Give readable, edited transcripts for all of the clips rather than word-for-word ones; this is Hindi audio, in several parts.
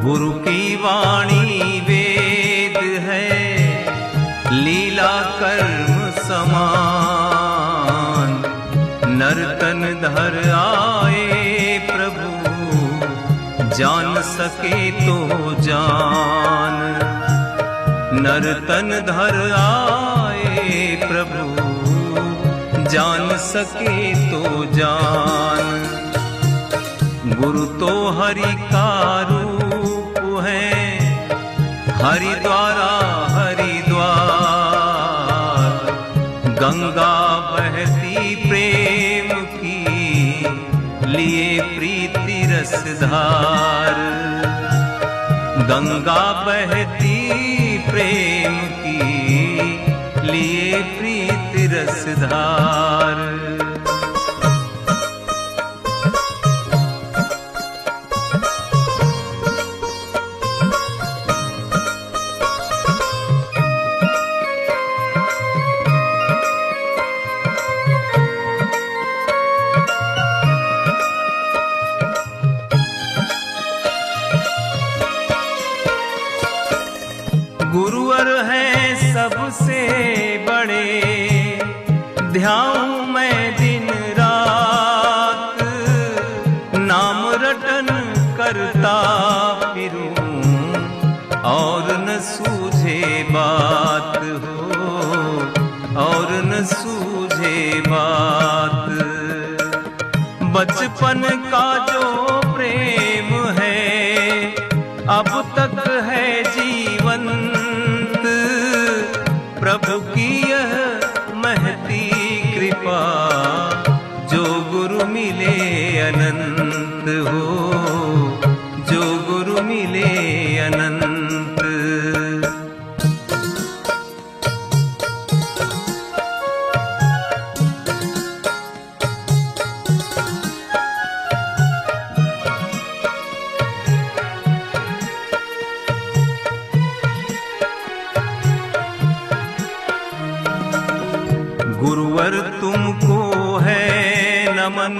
गुरु की वाणी वेद है, लीला कर्म समान। नर्तन धर आए प्रभु, जान सके तो जान। नर्तन धर आए प्रभु, जान सके तो जान। गुरु तो हरि का रूप है, हरि द्वारा हरिद्वार। गंगा बहती प्रेम की, लिए प्रीति रसधार। गंगा बहती प्रेम की, लिए प्रीति रसधार। गुरुवर है सबसे बड़े, ध्याऊं मैं दिन रात। नाम रटन करता फिरूं, और न सूझे बात हो, और न सूझे बात। बचपन का जो प्रेम है, अब तक है जीवंत। प्रभु की यह महती कृपा, जो गुरु मिले अनंत हो, जो गुरु मिले अनंत। गुरुवर तुमको है नमन,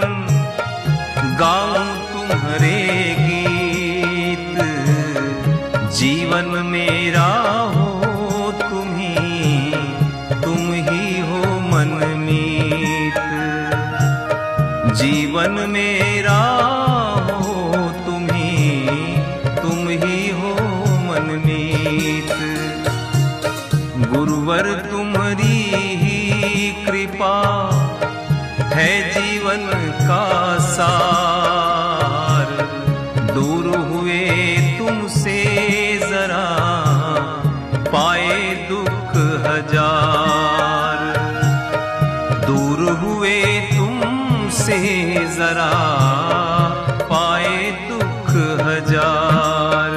गाऊं तुम्हारे गीत। जीवन मेरा हो तुम ही हो मनमीत। जीवन मेरा हो तुम ही हो मनमीत। गुरुवर तुम्हारी कृपा है जीवन का सार। दूर हुए तुमसे जरा, पाए दुख हजार। दूर हुए तुमसे जरा, पाए दुख हजार।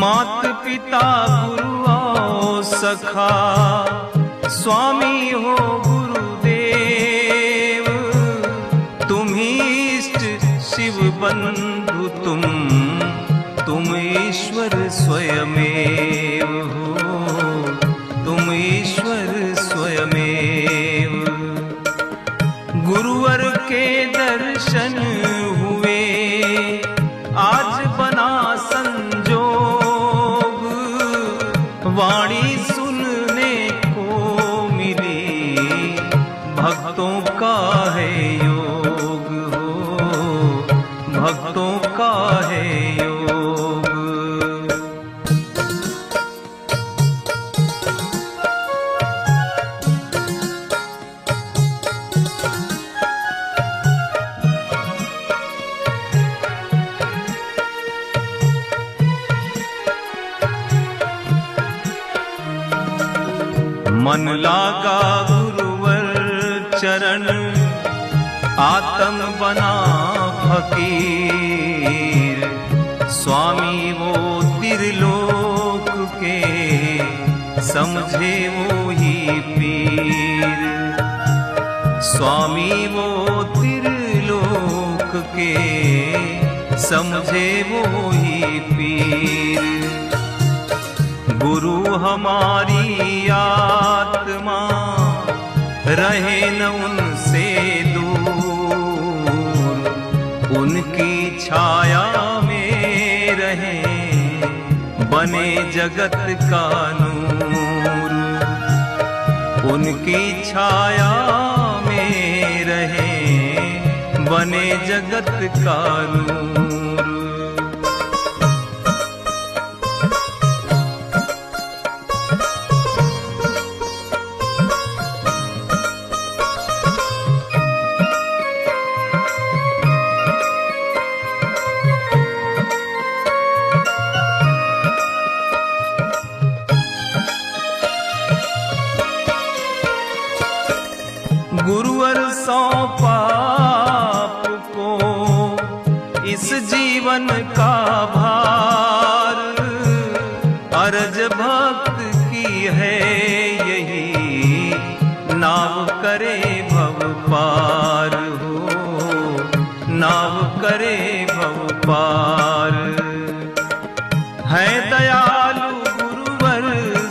मात पिता गुरु और सखा, स्वामी हो गुरुदेव। तुम ही इष्ट शिव बंधु, तुम ईश्वर स्वयमेव हो, तुम ईश्वर स्वयमेव। गुरुवर के दर्शन हुए, आज बना संजोग। वाणी सुनने को मिली, भक्तों का है योग हो, भक्तों का है योग। मन लागा गुरुवर चरण, आत्म बना फकीर। स्वामी वो त्रिलोक के, समझे वो ही पीर। स्वामी वो त्रिलोक के समझे वो ही पीर। गुरु हमारी आत्मा रहे न उनसे दूर, उनकी छाया में रहे बने जगत का नूर। उनकी छाया में रहे बने जगत का नूर। गुरुवर सौंपा आपको इस जीवन का भार, अर्ज भक्त की है यही नाव करे भव पार हो, नाव करे भव पार। है दयालु गुरुवर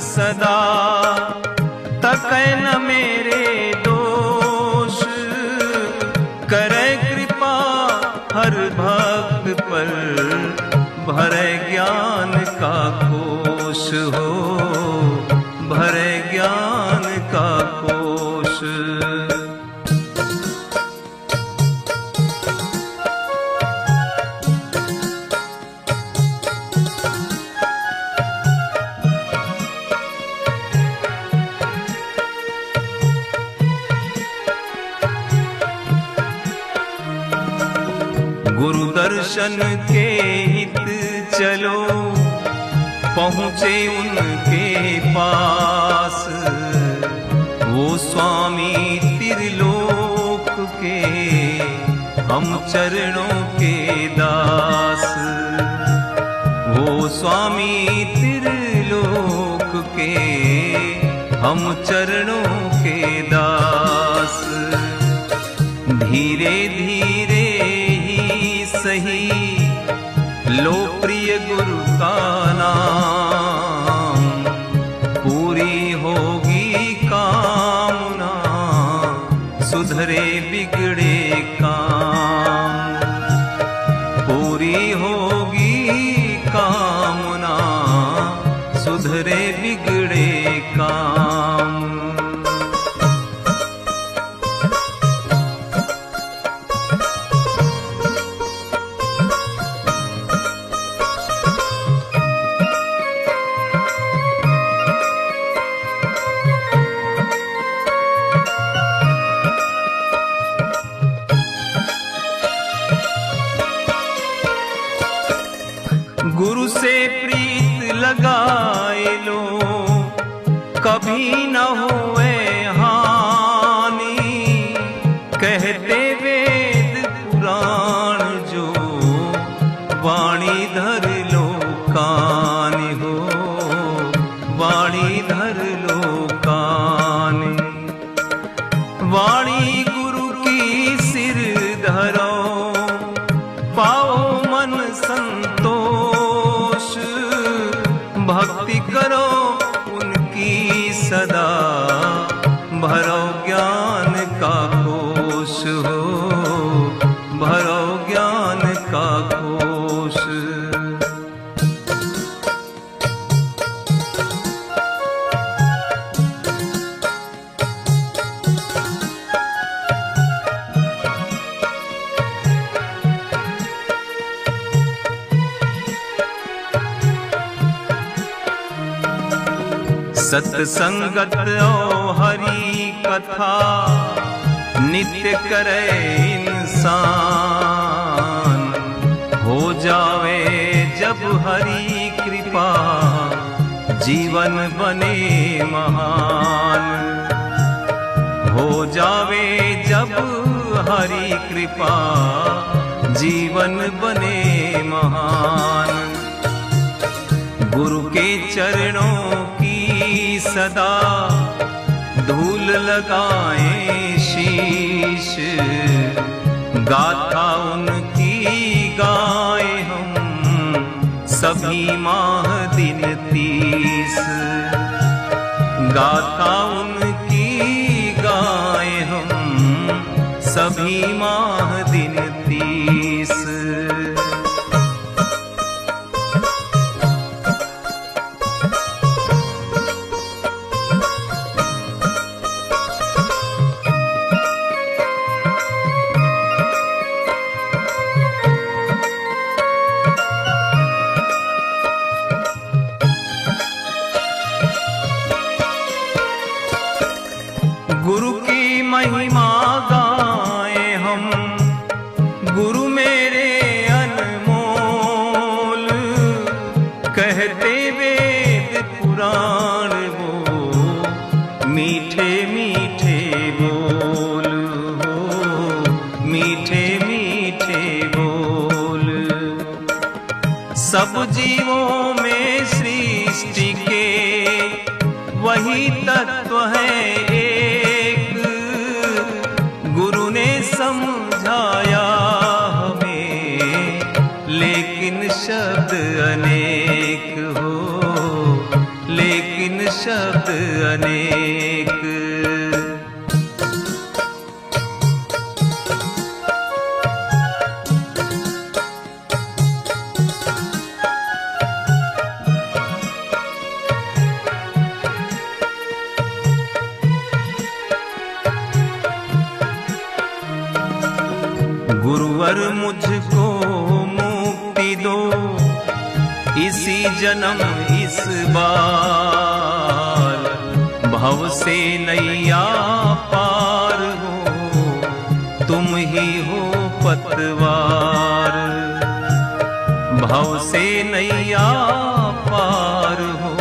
सदा तकै न मेरे करे कृपा हर भक्त पर, भरे ज्ञान का कोश हो, भरे ज्ञान का कोश। गुरु दर्शन के हित चलो पहुँचे उनके पास, वो स्वामी त्रिलोक के हम चरणों के दास। वो स्वामी त्रिलोक के हम चरणों के दास। धीरे धीरे सही लो प्रिय गुरु का नाम, पूरी होगी कामना सुधरे बिगड़े काम। पूरी होगी कामना सुधरे बिगड़े काम। गुरु से प्रीत लगाए लो कभी न होए हानि, कहते वेद पुराण जो वाणी धर लो कान हो, वाणी धर लो कान। वाणी गुरु की सिर धरो पाओ मन संतोष, भक्ति करो उनकी सदा भरो ज्ञान का कोश हो, भरो ज्ञान का कोश। सत्संगत ओ हरि कथा नित्य करे इंसान, हो जावे जब हरि कृपा जीवन बने महान। हो जावे जब हरि कृपा जीवन बने महान। गुरु के चरणों की सदा धूल लगाए शीश, गाथा उनकी गाए हम सभी माह दिन 30। गाथा उनकी गाए हम सभी माह दिन 30। गुरु की महिमा गाए हम, गुरु मेरे अनमोल, कहते वेद पुराण वो मीठे मीठे बोल हो, मीठे मीठे बोल। सब जीवों में सृष्टि के वही तत्व है एक, गुरु ने समझाया हमें लेकिन शब्द अनेक हो, लेकिन शब्द अनेक। गुरुवर मुझको मुक्ति दो, इसी जन्म इस बार, भव से नैया पार हो, तुम ही हो पतवार। भव से नैया पार हो,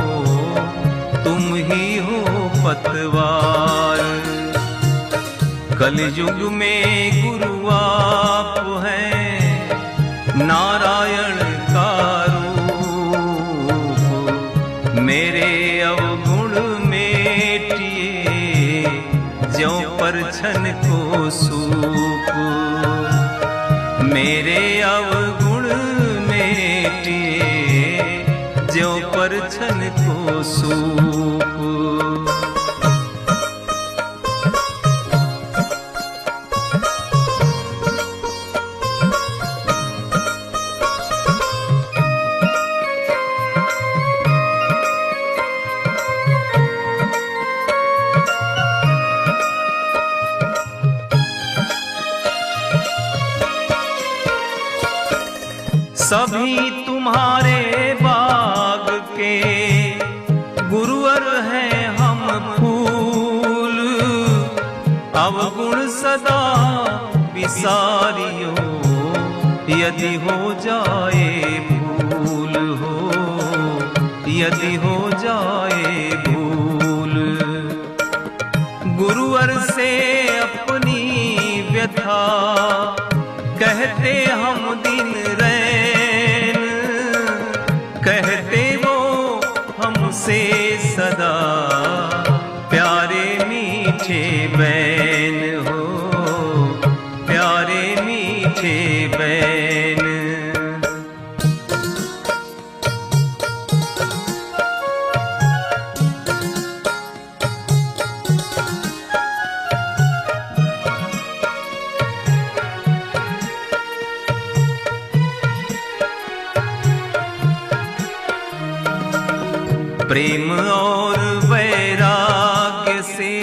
तुम ही हो पतवार। कलयुग में गुरु आप हैं, नारायण का रूप, मेरे अवगुण मेटिए ज्यों परछन को सूप। मेरे अवगुण मेटिए ज्यों परछन को सूप। सभी तुम्हारे बाग के गुरुवर हैं हम फूल, अवगुण सदा विसारियो यदि हो जाए भूल हो, यदि हो जाए भूल। गुरुवर से अपनी व्यथा कहते हम दिन रैन, कहते वो हमसे सदा प्यारे मीठे बैन हो, प्यारे मीठे बैन। प्रेम और वैराग्य से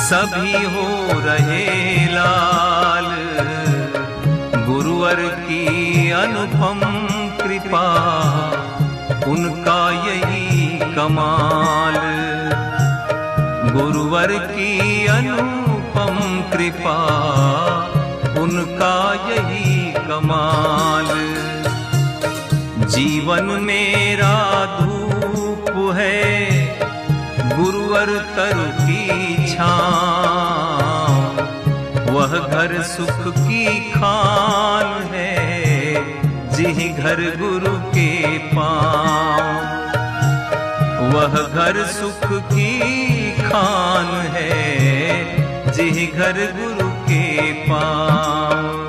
सभी हो रहे लाल, गुरुवर की अनुपम कृपा उनका यही कमाल। गुरुवर की अनुपम कृपा उनका यही कमाल। जीवन मेरा धूप है, गुरुवर तरु की छाँव, वह घर सुख की खान है, जिहि घर गुरु के पाँव। वह घर सुख की खान है, जिह घर गुरु के पाँव।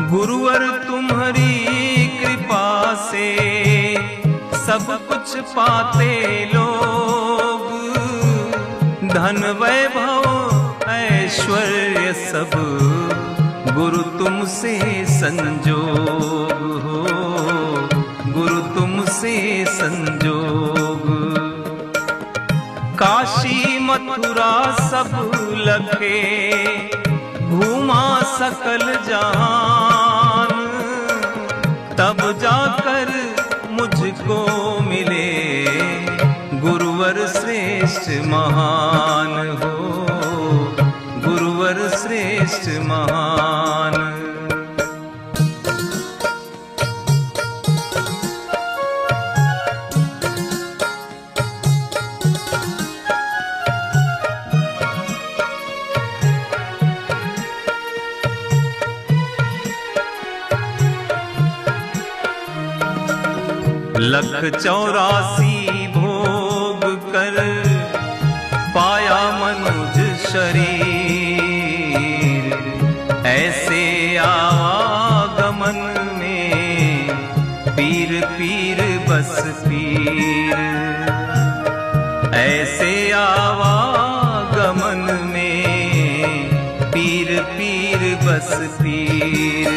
गुरुवर तुम्हारी कृपा से सब कुछ पाते लोग, धन वैभव ऐश्वर्य सब गुरु तुमसे संजोग हो, गुरु तुमसे संजोग। काशी मथुरा सब लखे घूमा सकल जहान, तब जाकर मुझको मिले गुरुवर श्रेष्ठ महान हो, गुरुवर श्रेष्ठ महान। लख 84 भोग कर पाया मनुज शरीर, ऐसे आवागमन में पीर पीर बस पीर, ऐसे आवागमन में पीर पीर बस पीर।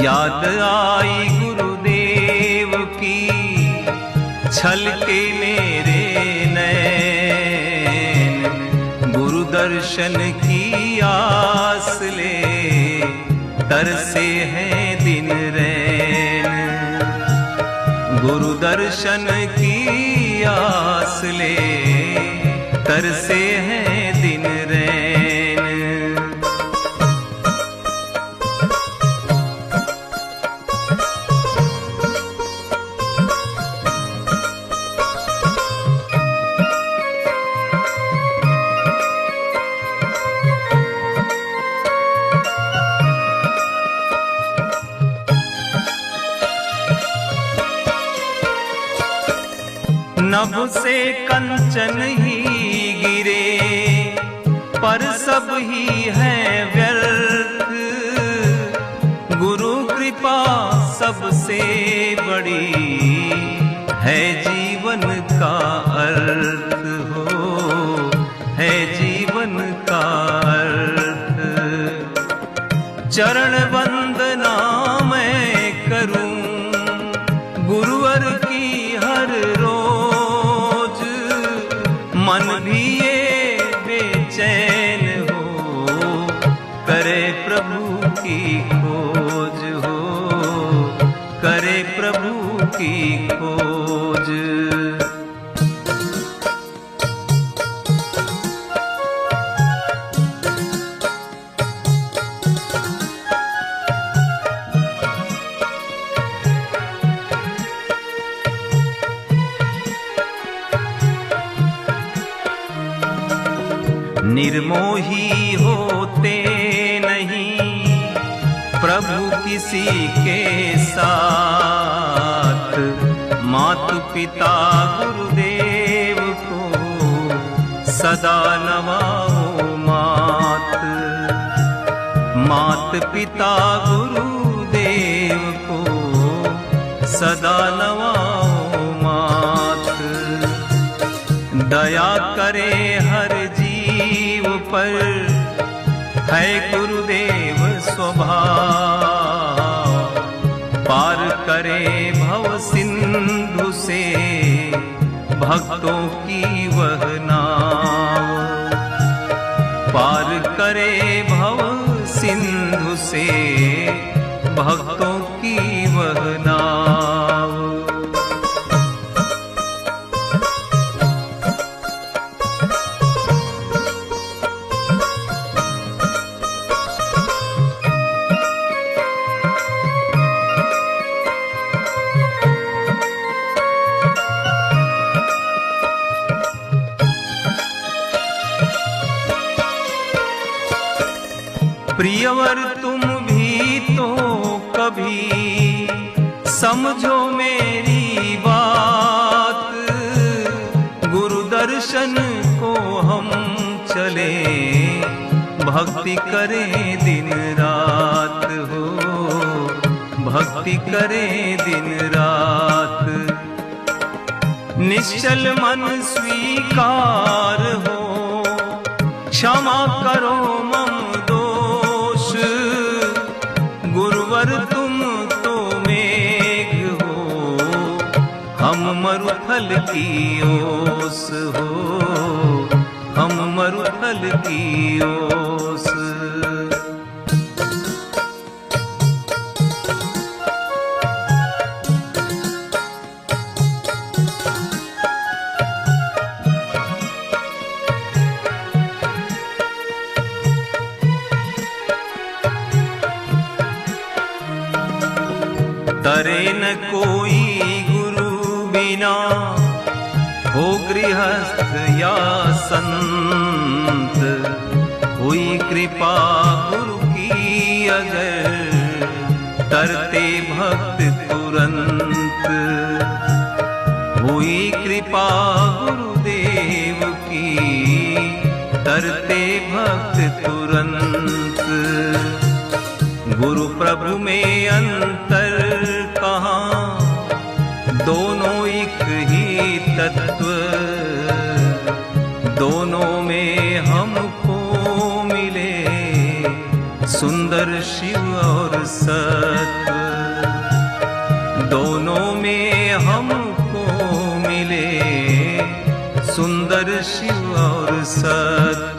याद आई गुरुदेव की छलके मेरे नैन, गुरु दर्शन की आस ले तरसे हैं दिन रैन, गुरु दर्शन की आस ले तरसे हैं दिन रैन। नभ से कंचन ही गिरे पर सब ही है व्यर्थ, गुरु कृपा सबसे बड़ी है जीवन का अर्थ हो, है जीवन का अर्थ। चरण वंदना मैं करूं गुरुवर की हर रोज, मन भी ये बेचैन हो करे प्रभु की खोज हो, करे प्रभु की खोज। निर्मोही होते नहीं प्रभु किसी के साथ, मातु पिता गुरुदेव को सदा नवाओ मात, मात पिता गुरुदेव को सदा नवाओ मात। दया करे हर जीव पर है गुरुदेव स्वभाव, पार करे भव सिंधु से भक्तों की वह नाव, पार करे भव सिंधु से भक्तों की वह नाव। प्रियवर तुम भी तो कभी समझो मेरी बात, गुरु दर्शन को हम चले भक्ति करें दिन रात हो, भक्ति करें दिन रात। निश्चल मन स्वीकार हो, क्षमा करो मम दोष, गुरुवर तुम तो मेघ हो, हम मरुथल की ओस हो, हम मरुथल की ओस। तरे न कोई गुरु बिना, हो गृहस्थ या संत, हुई कृपा गुरु की अगर, तरते भक्त तुरंत। हुई कृपा गुरुदेव की, तरते भक्त तुरंत। गुरु प्रभु में अंतर कहाँ, दोनों एक ही तत्व, दोनों में हमको मिले सुंदर शिव और सत्व, दोनों में हमको मिले सुंदर शिव और सत्व।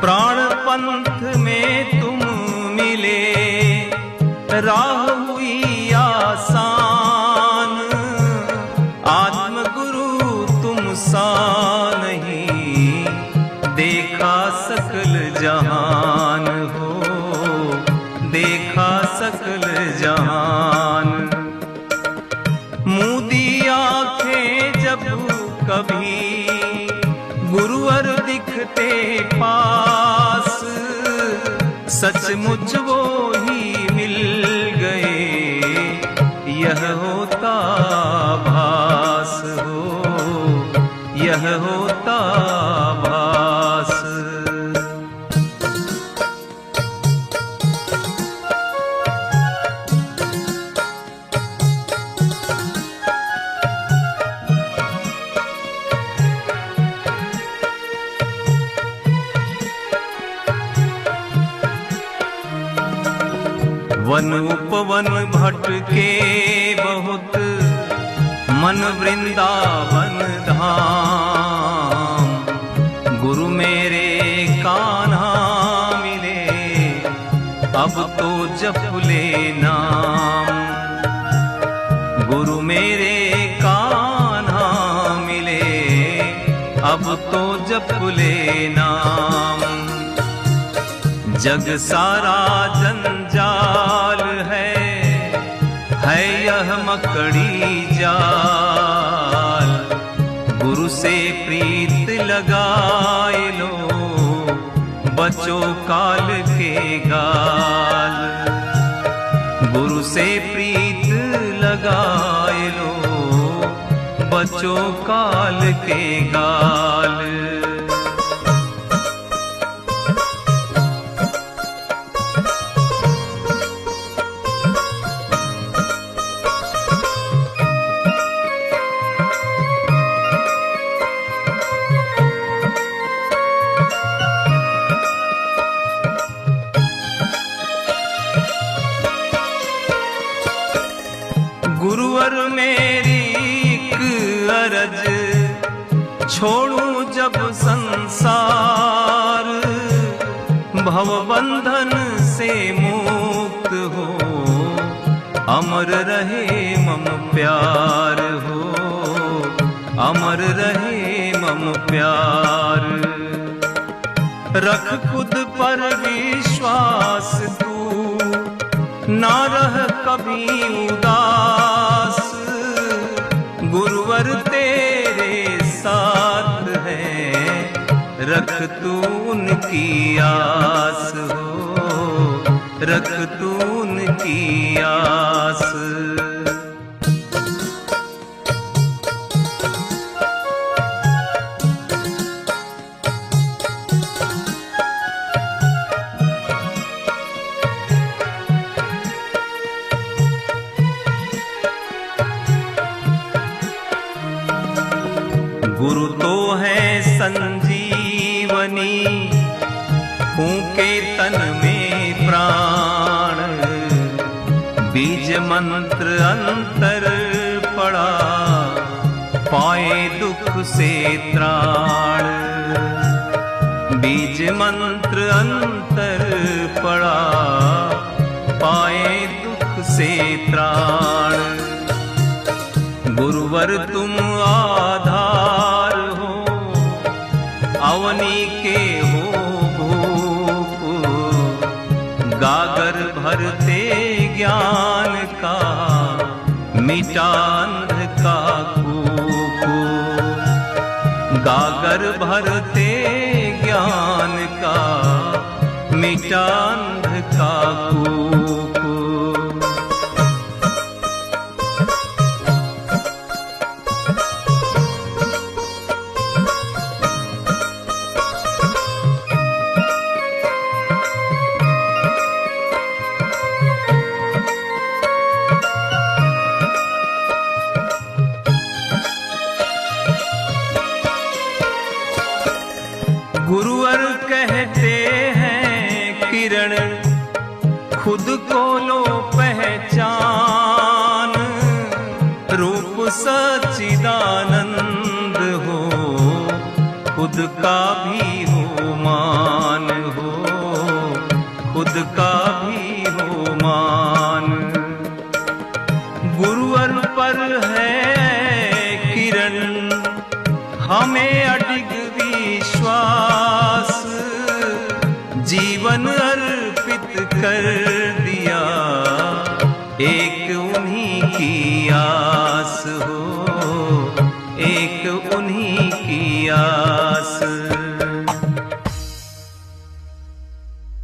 प्राण पंथ में तुम मिले, राह हुई आसान, आत्म गुरु तुम सा नहीं, देखा सकल जहान हो, देखा सकल जहान। मूदी आंखें जब कभी गुरुवर दिखते पास, सचमुच वो ही मिल गए, यह होता भास हो, यह होता भास। वन उपवन भटके बहुत, मन वृंदावन धाम, गुरु मेरे कान्हा मिले, अब तो जप ले नाम। गुरु मेरे कान्हा मिले, अब तो जप ले नाम। जग सारा जंजाल है यह मकड़ी जाल, गुरु से प्रीत लगाए लो, बचो काल के गाल। गुरु से प्रीत लगाए लो, बचो काल के गाल। गुरुवर मेरी एक अरज, छोड़ूं जब संसार, भवबंधन से मुक्त हो, अमर रहे मम प्यार। हो, अमर रहे मम प्यार। रख खुद पर विश्वास तू, ना रह कभी उदास। गुरुवर तेरे साथ है, रख तू उनकी आस हो, रख तू उनकी आस। गुरु तो है संजीवनी, फूंके तन में प्राण। बीज मंत्र अंतर पड़ा, पाए दुख से त्राण। बीज मंत्र अंतर पड़ा, पाए दुख से त्राण। गुरुवर तुम आधार हो, अवनी के हो भूप। गागर भरते ज्ञान का, मिटा अंध का कूप। गागर भरते ज्ञान का, मिटा अंध का कूप। गुरुवर कहते हैं किरण, खुद को लो पहचान। रूप सच्चिदानंद हो, खुद का भी हो मान हो, खुद का भी हो मान। गुरुवर पर है किरण, हमें अडिग विश्वास। जीवन अर्पित कर दिया, एक उन्हीं की आस हो, एक उन्हीं की आस।